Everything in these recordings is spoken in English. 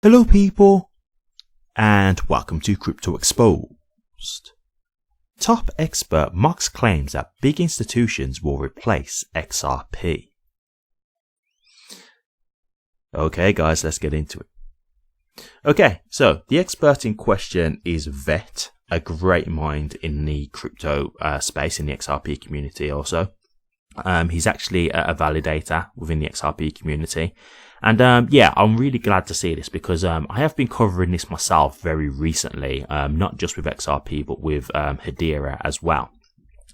Hello people, and welcome to Crypto Exposed. Top expert mocks claims that big institutions will replace XRP. Okay guys, let's get into it. Okay, so the expert in question is Vet, a great mind in the crypto space, in the XRP community also. He's actually a validator within the XRP community. And yeah, I'm really glad to see this because I have been covering this myself very recently, not just with XRP, but with Hedera as well.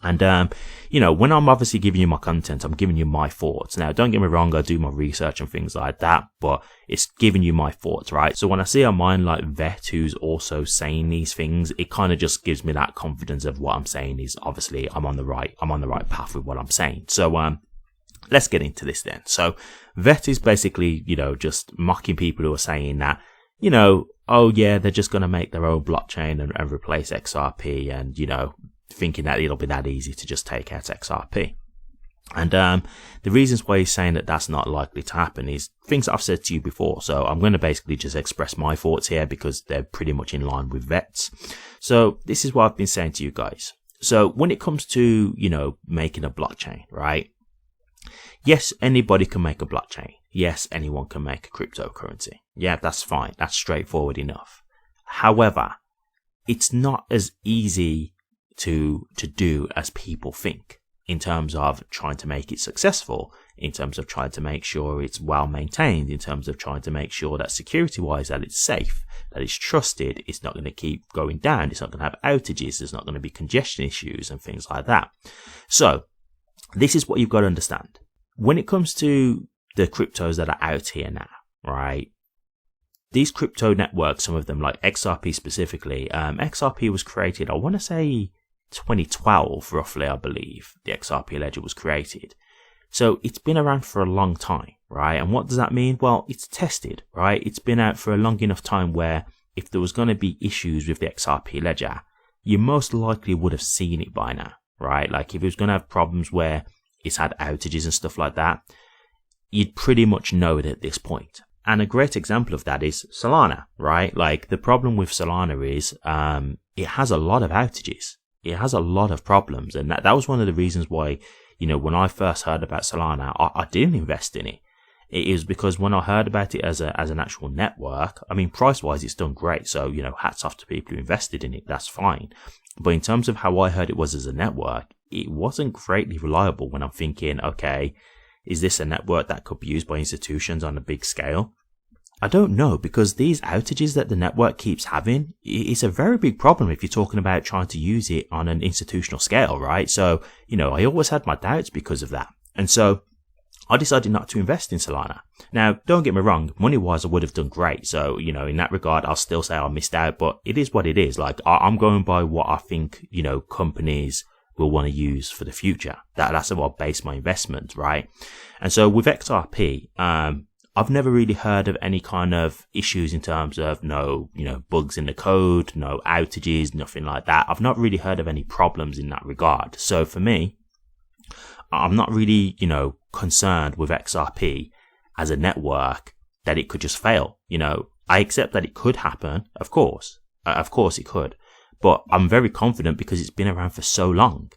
And, you know, when I'm obviously giving you my content, I'm giving you my thoughts. Now, don't get me wrong, I do my research and things like that, but it's giving you my thoughts, right? So when I see a mind like Vet who's also saying these things, it kind of just gives me that confidence of what I'm saying is obviously I'm on the right path with what I'm saying. So, let's get into this then. So Vet is basically, you know, just mocking people who are saying that, you know, oh yeah, they're just going to make their own blockchain and replace XRP, and, you know, thinking that it'll be that easy to just take out XRP. And the reasons why he's saying that that's not likely to happen is things that I've said to you before. So I'm going to basically just express my thoughts here because they're pretty much in line with Vet's. So this is what I've been saying to you guys. So when it comes to, you know, making a blockchain, right? Yes, anybody can make a blockchain. Yes, anyone can make a cryptocurrency. Yeah, that's fine. That's straightforward enough. However, it's not as easy to do as people think in terms of trying to make it successful, in terms of trying to make sure it's well maintained, in terms of trying to make sure that security wise that it's safe, that it's trusted, it's not going to keep going down, it's not going to have outages, there's not going to be congestion issues and things like that. So this is what you've got to understand. When it comes to the cryptos that are out here now, right? These crypto networks, some of them like XRP specifically, XRP was created, I want to say 2012 roughly, I believe the XRP ledger was created. So it's been around for a long time, right? And what does that mean? Well, it's tested, right? It's been out for a long enough time where if there was going to be issues with the XRP ledger, you most likely would have seen it by now, right? Like if it was going to have problems where it's had outages and stuff like that, you'd pretty much know it at this point. And a great example of that is Solana, right? Like the problem with Solana is it has a lot of outages. It has a lot of problems. And that was one of the reasons why, you know, when I first heard about Solana, I didn't invest in it. It is because when I heard about it as an actual network, I mean, price-wise, it's done great. So, you know, hats off to people who invested in it. That's fine. But in terms of how I heard it was as a network, it wasn't greatly reliable when I'm thinking, okay, is this a network that could be used by institutions on a big scale? I don't know, because these outages that the network keeps having, it's a very big problem if you're talking about trying to use it on an institutional scale, right? So, you know, I always had my doubts because of that. And so I decided not to invest in Solana. Now, don't get me wrong, money-wise, I would have done great. So, you know, in that regard, I'll still say I missed out, but it is what it is. Like, I'm going by what I think, you know, companies will want to use for the future. That's what I base my investment, right? And so with XRP, I've never really heard of any kind of issues in terms of no, you know, bugs in the code, no outages, nothing like that. I've not really heard of any problems in that regard. So for me, I'm not really, you know, concerned with XRP as a network that it could just fail. You know, I accept that it could happen. Of course it could, but I'm very confident because it's been around for so long.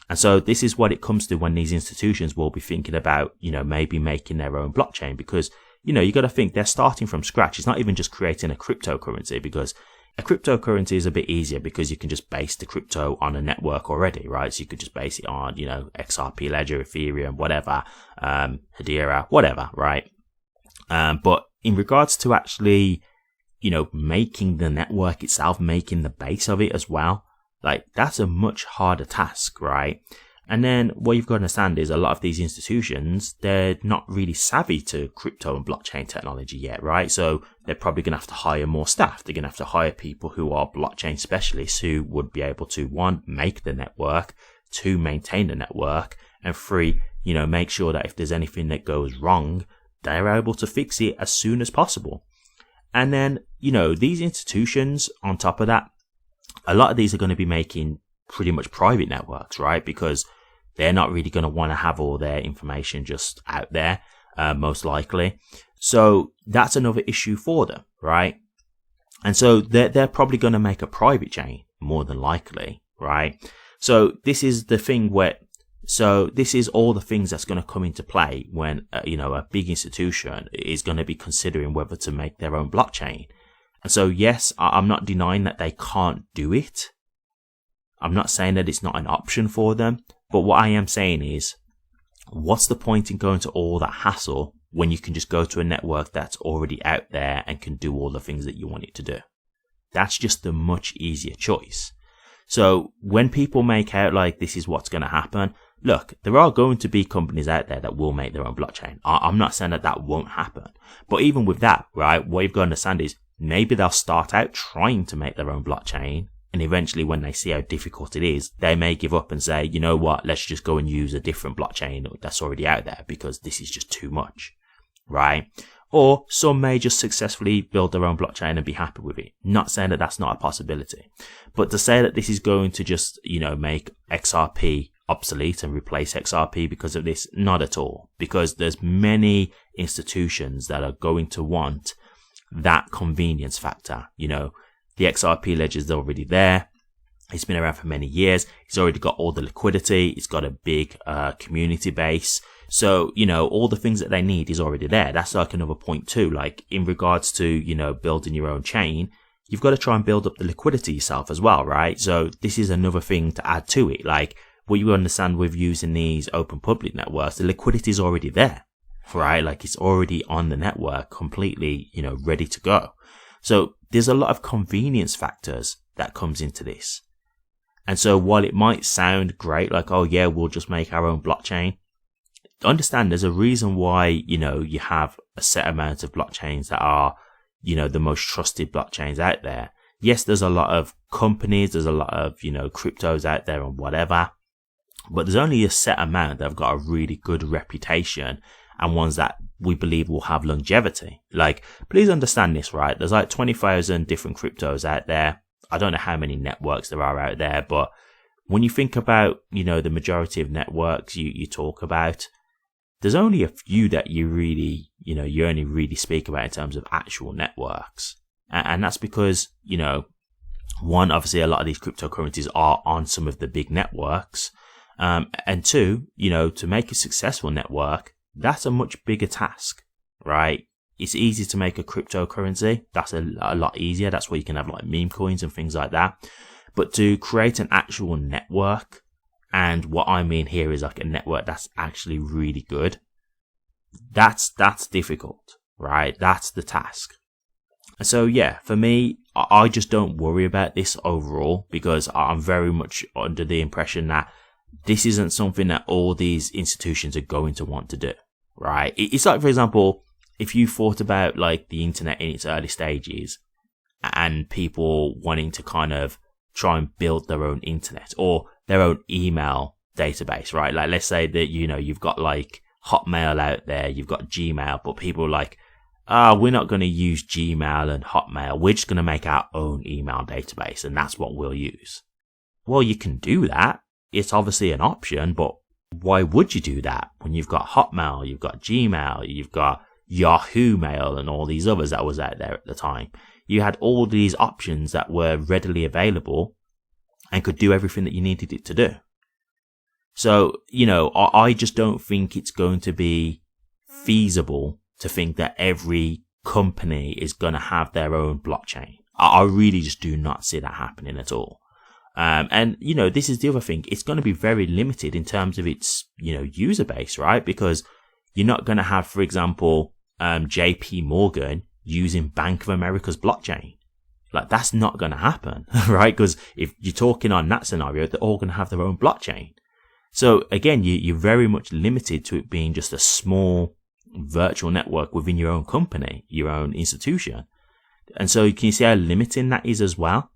And so this is what it comes to when these institutions will be thinking about, you know, maybe making their own blockchain, because, you know, you got to think they're starting from scratch. It's not even just creating a cryptocurrency, because a cryptocurrency is a bit easier because you can just base the crypto on a network already, right? So you could just base it on, you know, XRP Ledger, Ethereum, whatever, Hedera, whatever, right? But in regards to actually, you know, making the network itself, making the base of it as well, like that's a much harder task, right? And then what you've got to understand is a lot of these institutions, they're not really savvy to crypto and blockchain technology yet, right? So they're probably going to have to hire more staff. They're going to have to hire people who are blockchain specialists who would be able to, one, make the network, two, maintain the network, and three, you know, make sure that if there's anything that goes wrong, they're able to fix it as soon as possible. And then, you know, these institutions, on top of that, a lot of these are going to be making pretty much private networks, right? Because they're not really going to want to have all their information just out there, most likely. So that's another issue for them. right? And so they're probably going to make a private chain more than likely, right? So this is the thing this is all the things that's going to come into play when, a big institution is going to be considering whether to make their own blockchain. And so, yes, I'm not denying that they can't do it. I'm not saying that it's not an option for them. But what I am saying is, what's the point in going to all that hassle when you can just go to a network that's already out there and can do all the things that you want it to do? That's just a much easier choice. So when people make out like this is what's going to happen, look, there are going to be companies out there that will make their own blockchain. I'm not saying that won't happen. But even with that, right, what you've got to understand is maybe they'll start out trying to make their own blockchain. And eventually when they see how difficult it is, they may give up and say, you know what, let's just go and use a different blockchain that's already out there because this is just too much, right? Or some may just successfully build their own blockchain and be happy with it. Not saying that that's not a possibility. But to say that this is going to just, make XRP obsolete and replace XRP because of this, not at all. Because there's many institutions that are going to want that convenience factor. The XRP ledger is already there. It's been around for many years. It's already got all the liquidity. It's got a big community base. So, all the things that they need is already there. That's like another point too. Like in regards to, building your own chain, you've got to try and build up the liquidity yourself as well, right? So this is another thing to add to it. Like what you understand with using these open public networks, the liquidity is already there, right? Like it's already on the network completely, ready to go. So there's a lot of convenience factors that comes into this. And so while it might sound great, like, oh yeah, we'll just make our own blockchain, understand there's a reason why, you have a set amount of blockchains that are, the most trusted blockchains out there. Yes, there's a lot of companies, there's a lot of, cryptos out there and whatever, but there's only a set amount that have got a really good reputation and ones that we believe will have longevity. Like, please understand this, right? There's like 20,000 different cryptos out there. I don't know how many networks there are out there, but when you think about, the majority of networks you talk about, there's only a few that you really, you only really speak about in terms of actual networks. And that's because, one, obviously a lot of these cryptocurrencies are on some of the big networks. And two, to make a successful network, that's a much bigger task, right? It's easy to make a cryptocurrency. That's a lot easier. That's where you can have like meme coins and things like that. But to create an actual network, and what I mean here is like a network that's actually really good, that's difficult, right? That's the task. So yeah, for me, I just don't worry about this overall because I'm very much under the impression that this isn't something that all these institutions are going to want to do, right? It's like, for example, if you thought about like the internet in its early stages and people wanting to kind of try and build their own internet or their own email database, right? Like let's say that, you've got like Hotmail out there, you've got Gmail, but people are like, we're not going to use Gmail and Hotmail. We're just going to make our own email database and that's what we'll use. Well, you can do that. It's obviously an option, but why would you do that when you've got Hotmail, you've got Gmail, you've got Yahoo Mail and all these others that was out there at the time? You had all these options that were readily available and could do everything that you needed it to do. So, I just don't think it's going to be feasible to think that every company is going to have their own blockchain. I really just do not see that happening at all. And this is the other thing. It's going to be very limited in terms of its, user base, right? Because you're not going to have, for example, JP Morgan using Bank of America's blockchain. Like, that's not going to happen, right? Because if you're talking on that scenario, they're all going to have their own blockchain. So again, you're very much limited to it being just a small virtual network within your own company, your own institution. And so can you see how limiting that is as well?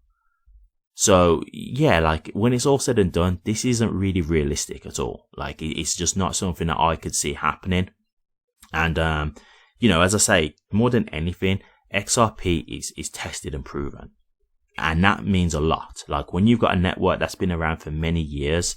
So yeah, like when it's all said and done, this isn't really realistic at all. Like it's just not something that I could see happening. And, as I say, more than anything, XRP is tested and proven. And that means a lot. Like when you've got a network that's been around for many years,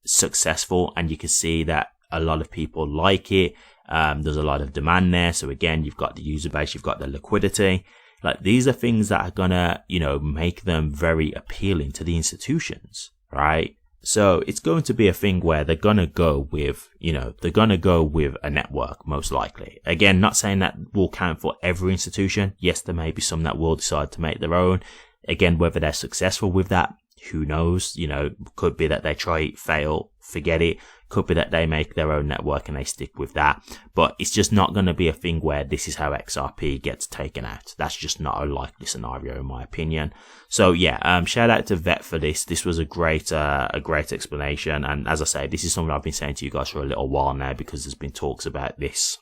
successful, and you can see that a lot of people like it. There's a lot of demand there. So again, you've got the user base, you've got the liquidity. Like, these are things that are gonna, you know, make them very appealing to the institutions, right? So it's going to be a thing where they're gonna go with, you know, they're gonna go with a network, most likely. Again, not saying that will count for every institution. Yes, there may be some that will decide to make their own. Again, whether they're successful with that, who knows? You know, could be that they try it, fail, forget it. Could be that they make their own network and they stick with that. But it's just not going to be a thing where this is how XRP gets taken out. That's just not a likely scenario, in my opinion. So yeah, shout out to Vet for this. This was a great explanation. And as I say, this is something I've been saying to you guys for a little while now, because there's been talks about this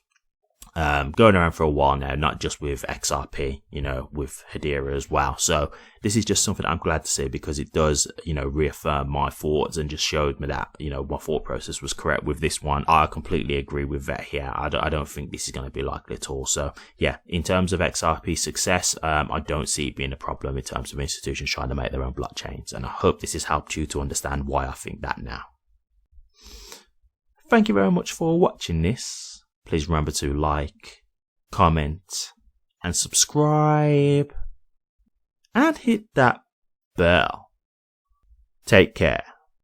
going around for a while now, not just with XRP, you know, with Hedera as well. So this is just something I'm glad to see, because it does, you know, reaffirm my thoughts and just showed me that, you know, my thought process was correct with this one. I completely agree with Vet here. I don't think this is going to be likely at all. So yeah, in terms of XRP success, I don't see it being a problem in terms of institutions trying to make their own blockchains. And I hope this has helped you to understand why I think that now. Thank you very much for watching this. Please remember to like, comment, and subscribe, and hit that bell. Take care.